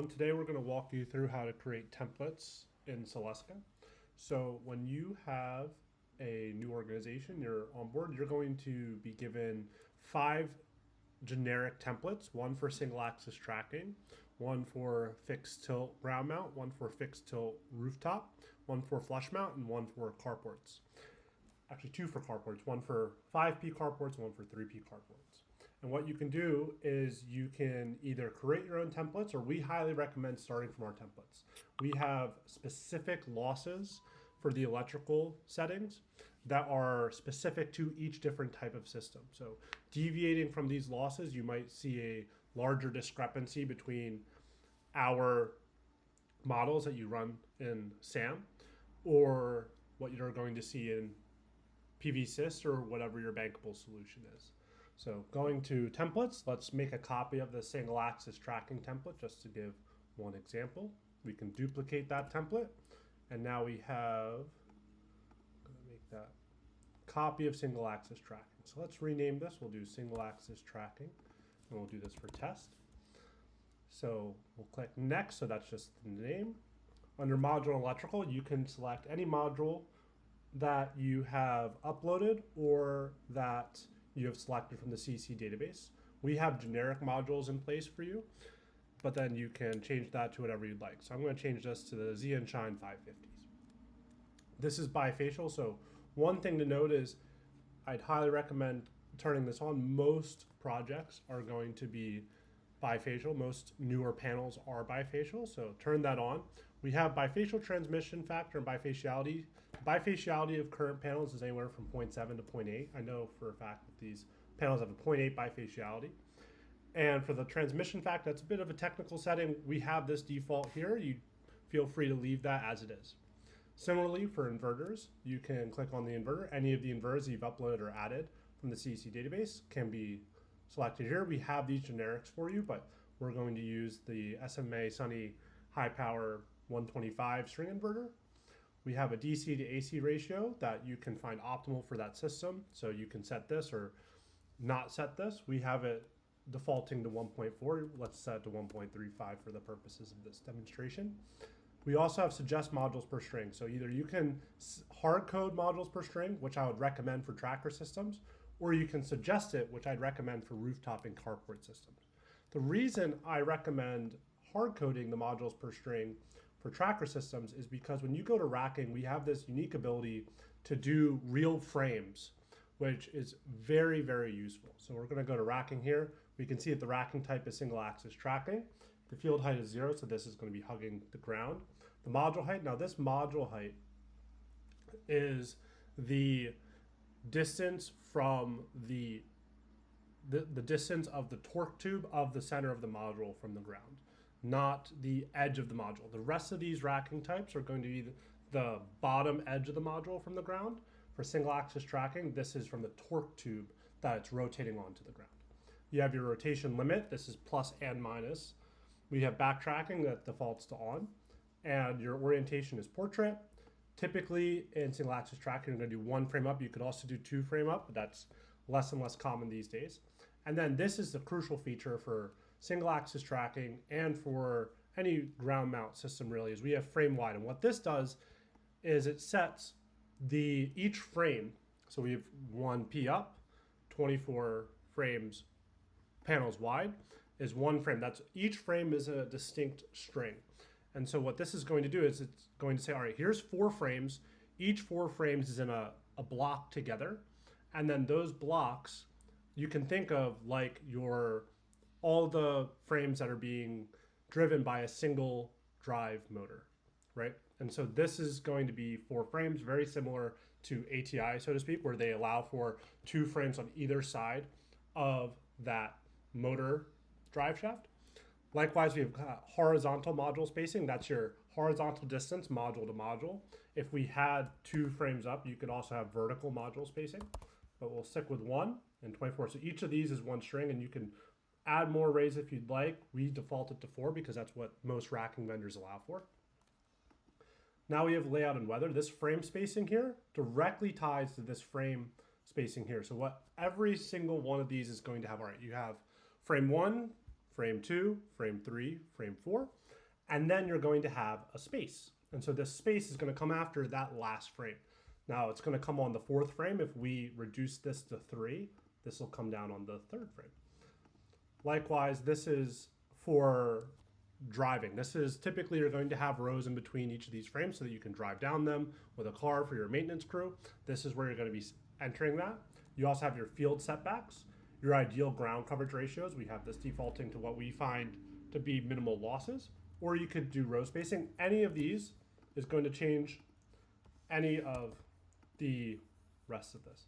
everyone. Today we're going to walk you through how to create templates in Solesca. So when you have a new organization, you're on board, you're going to be given 5 generic templates, one for single axis tracking, one for fixed tilt ground mount, one for fixed tilt rooftop, one for flush mount, and one for carports. Actually, 2 for carports, one for 5P carports, and one for 3P carports. And what you can do is you can either create your own templates, or we highly recommend starting from our templates. We have specific losses for the electrical settings that are specific to each different type of system. So deviating from these losses, you might see a larger discrepancy between our models that you run in SAM or what you're going to see in PVSys or whatever your bankable solution is. So going to templates, let's make a copy of the single axis tracking template just to give one example. We can duplicate that template, and now we have, I'm going to make that copy of single axis tracking. So let's rename this. We'll do single axis tracking, and we'll do this for test. So we'll click next, so that's just the name. Under module electrical, you can select any module that you have uploaded or that you have selected from the CC database. We have generic modules in place for you, but then you can change that to whatever you'd like. So I'm going to change this to the Xeon Shine 550s. This is bifacial, so one thing to note is I'd highly recommend turning this on. Most projects are going to be bifacial. Most newer panels are bifacial, so turn that on. We have bifacial transmission factor and bifaciality. Bifaciality of current panels is anywhere from 0.7 to 0.8. I know for a fact that these panels have a 0.8 bifaciality. And for the transmission factor, that's a bit of a technical setting. We have this default here. You feel free to leave that as it is. Similarly, for inverters, you can click on the inverter. Any of the inverters you've uploaded or added from the CC database can be selected here. We have these generics for you, but we're going to use the SMA Sunny high power 125 string inverter. We have a DC to AC ratio that you can find optimal for that system. So you can set this or not set this. We have it defaulting to 1.4. Let's set it to 1.35 for the purposes of this demonstration. We also have suggest modules per string. So either you can hard code modules per string, which I would recommend for tracker systems, or you can suggest it, which I'd recommend for rooftop and carport systems. The reason I recommend hard coding the modules per string for tracker systems is because when you go to racking, we have this unique ability to do real frames, which is very, very useful. So we're going to go to racking here. We can see that the racking type is single axis tracking. The field height is 0, so this is going to be hugging the ground. The module height, now this module height is the distance from the distance of the torque tube of the center of the module from the ground, not the edge of the module. The rest of these racking types are going to be the bottom edge of the module from the ground. For single axis tracking, this is from the torque tube that it's rotating onto the ground. You have your rotation limit. This is plus and minus. We have backtracking that defaults to on, and your orientation is portrait. Typically in single axis tracking, you're going to do 1 frame up. You could also do 2 frame up, but that's less and less common these days. And then this is the crucial feature for single axis tracking and for any ground mount system really, is we have frame wide. And what this does is it sets each frame. So we have 1P up, 24 frames panels wide is 1 frame. That's each frame is a distinct string. And so what this is going to do is it's going to say, all right, here's 4 frames. Each 4 frames is in a block together. And then those blocks you can think of like all the frames that are being driven by a single drive motor, right? And so this is going to be 4 frames, very similar to ATI, so to speak, where they allow for 2 frames on either side of that motor drive shaft. Likewise, we have horizontal module spacing. That's your horizontal distance module to module. If we had 2 frames up, you could also have vertical module spacing, but we'll stick with 1 and 24. So each of these is 1 string, and you can add more arrays if you'd like. We default it to 4 because that's what most racking vendors allow for. Now we have layout and weather. This frame spacing here directly ties to this frame spacing here. So what every single one of these is going to have, all right, you have frame 1, frame 2, frame 3, frame 4. And then you're going to have a space. And so this space is going to come after that last frame. Now it's going to come on the fourth frame. If we reduce this to 3, this will come down on the third frame. Likewise, this is for driving. This is typically you're going to have rows in between each of these frames so that you can drive down them with a car for your maintenance crew. This is where you're going to be entering that. You also have your field setbacks, your ideal ground coverage ratios. We have this defaulting to what we find to be minimal losses, or you could do row spacing. Any of these is going to change any of the rest of this.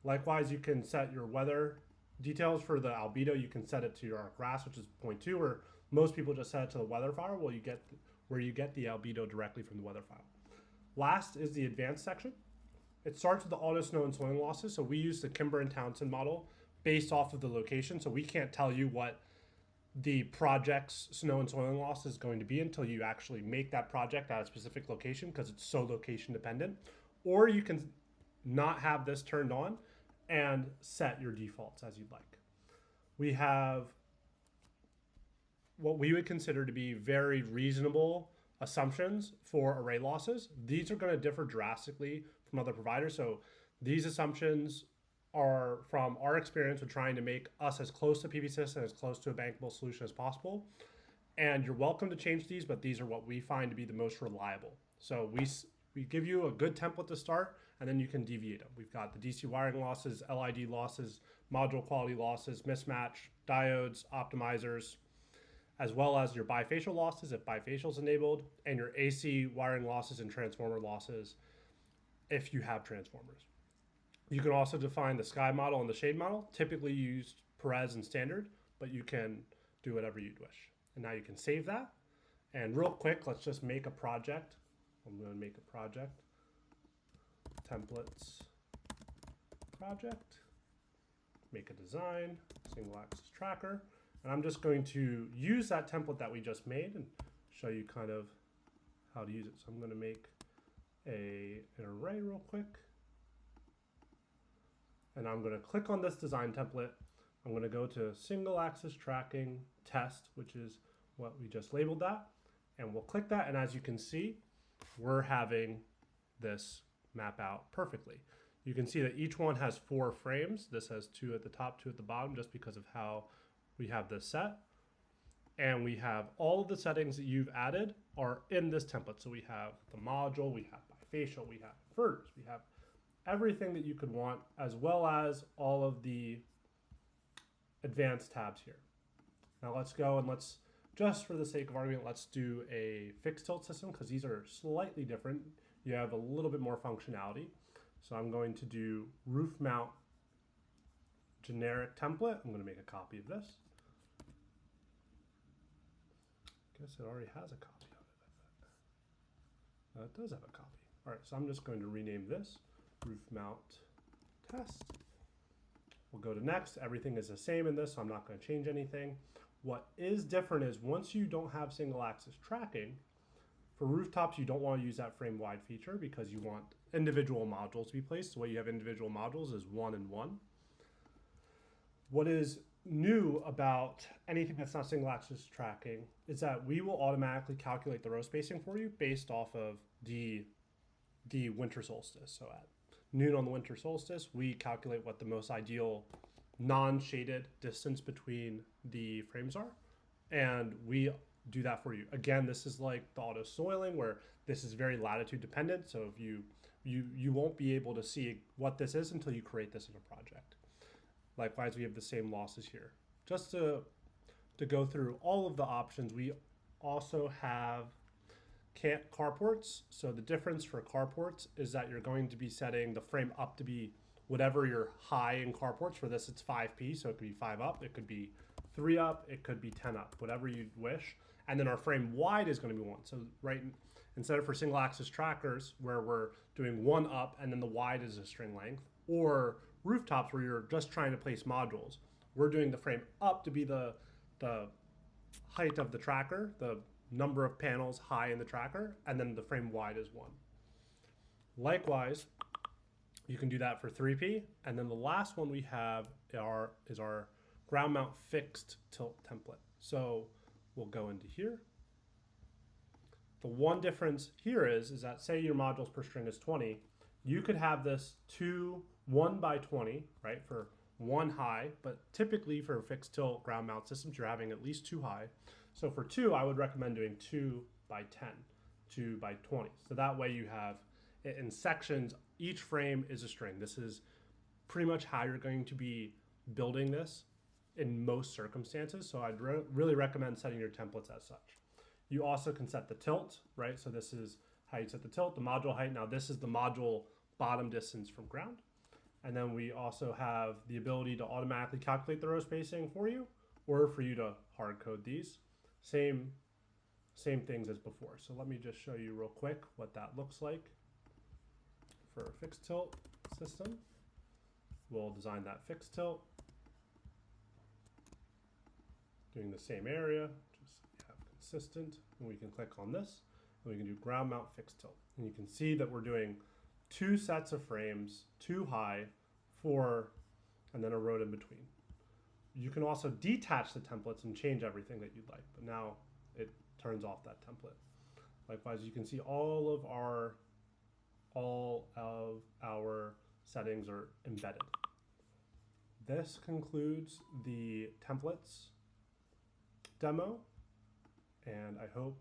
Likewise, you can set your weather details for the albedo. You can set it to your grass, which is 0.2, or most people just set it to the weather file. Well, you get where you get the albedo directly from the weather file. Last is the advanced section. It starts with the auto snow and soiling losses. So we use the Kimber and Townsend model based off of the location. So we can't tell you what the project's snow and soiling loss is going to be until you actually make that project at a specific location, because it's so location dependent. Or you can not have this turned on and set your defaults as you'd like. We have what we would consider to be very reasonable assumptions for array losses. These are going to differ drastically from other providers. So these assumptions are from our experience with trying to make us as close to PVSys and as close to a bankable solution as possible. And you're welcome to change these, but these are what we find to be the most reliable. So we give you a good template to start, and then you can deviate them. We've got the DC wiring losses, LID losses, module quality losses, mismatch, diodes, optimizers, as well as your bifacial losses if bifacial is enabled, and your AC wiring losses and transformer losses if you have transformers. You can also define the sky model and the shade model, typically used Perez and standard, but you can do whatever you'd wish. And now you can save that. And real quick, let's just make a project. I'm going to make a project. Templates project. Make a design, single axis tracker. And I'm just going to use that template that we just made and show you kind of how to use it. So I'm going to make an array real quick. And I'm going to click on this design template. I'm going to go to single axis tracking test, which is what we just labeled that. And we'll click that. And as you can see, we're having this map out perfectly. You can see that each one has 4 frames. This has 2 at the top, 2 at the bottom, just because of how we have this set. And we have all of the settings that you've added are in this template. So we have the module, we have bifacial, we have inverters, we have everything that you could want, as well as all of the advanced tabs here. Now let's go and let's, just for the sake of argument, let's do a fixed tilt system, because these are slightly different. You have a little bit more functionality. So I'm going to do roof mount generic template. I'm going to make a copy of this. Guess it already has a copy of it. It does have a copy. All right, so I'm just going to rename this roof mount test. We'll go to next. Everything is the same in this, so I'm not going to change anything. What is different is once you don't have single axis tracking, for rooftops, you don't want to use that frame wide feature because you want individual modules to be placed. The way you have individual modules is 1 and 1. What is new about anything that's not single axis tracking is that we will automatically calculate the row spacing for you based off of the winter solstice. So at noon on the winter solstice, we calculate what the most ideal non-shaded distance between the frames are, and we do that for you. Again, this is like the auto soiling, where this is very latitude dependent. So if you won't be able to see what this is until you create this in a project. Likewise, we have the same losses here. Just to go through all of the options, we also have carports. So the difference for carports is that you're going to be setting the frame up to be whatever your high in carports. For this, it's 5p, so it could be 5 up, it could be 3 up, it could be 10 up, whatever you wish. And then our frame wide is going to be 1. So right, instead of for single axis trackers where we're doing 1 up and then the wide is a string length, or rooftops where you're just trying to place modules, we're doing the frame up to be the height of the tracker, the number of panels high in the tracker, and then the frame wide is 1. Likewise, you can do that for 3p. And then the last one we have is our ground mount fixed tilt template. So we'll go into here. The one difference here is that say your modules per string is 20, you could have this 1 by 20, right, for one high, but typically for fixed tilt ground mount systems, you're having at least 2 high. So for 2, I would recommend doing 2 by 10, 2 by 20. So that way you have, in sections, each frame is a string. This is pretty much how you're going to be building this in most circumstances. So I'd really recommend setting your templates as such. You also can set the tilt, right? So this is how you set the tilt, the module height. Now this is the module bottom distance from ground. And then we also have the ability to automatically calculate the row spacing for you, or for you to hard code these. Same things as before. So let me just show you real quick what that looks like for a fixed tilt system. We'll design that fixed tilt, doing the same area, just have consistent, and we can click on this, and we can do ground mount fixed tilt. And you can see that we're doing 2 sets of frames, 2 high, 4, and then a row in between. You can also detach the templates and change everything that you'd like, but now it turns off that template. Likewise, you can see all of our settings are embedded. This concludes the templates demo, and I hope,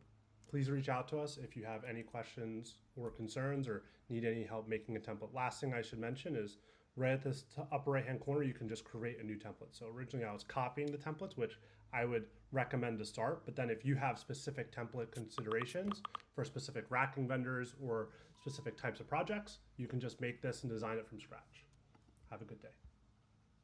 please reach out to us if you have any questions or concerns or need any help making a template. Last thing I should mention is right at this upper right hand corner, you can just create a new template. So originally I was copying the templates, which I would recommend to start, but then if you have specific template considerations for specific racking vendors or specific types of projects, you can just make this and design it from scratch. Have a good day.